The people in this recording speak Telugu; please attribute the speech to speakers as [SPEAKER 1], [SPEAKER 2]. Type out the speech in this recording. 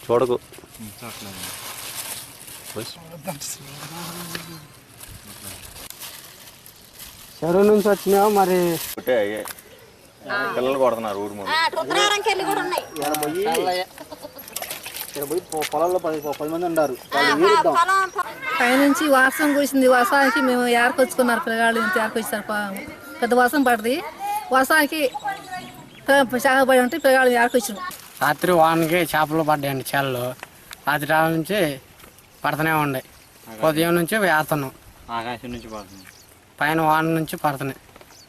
[SPEAKER 1] చూడకు
[SPEAKER 2] చెరువు నుంచి వచ్చినావు మరి
[SPEAKER 1] పిల్లలు కొడుతున్నారు ఊరు ముందు
[SPEAKER 2] పొలాల్లో 10 మంది ఉన్నారు.
[SPEAKER 3] పైనుంచి వర్షం కురిసింది. వర్షానికి మేము ఏరకొచ్చుకున్నారు పిల్లగాళ్ళు. ఇంత ఏరకొచ్చారు. పెద్ద వర్షం పడుతుంది. వర్షానికి చేపలు పడి ఉంటే పిల్లగాళ్ళు ఏరకొచ్చారు.
[SPEAKER 4] రాత్రి వానకి చేపలు పడ్డాయండి చేలలో. రాత్రి నుంచి పడుతూనే ఉన్నాయి. ఉదయం నుంచి వేస్తున్నాం.
[SPEAKER 1] ఆకాశం నుంచి పడుతుంది.
[SPEAKER 4] పైన వాన నుంచి పడుతున్నాయి.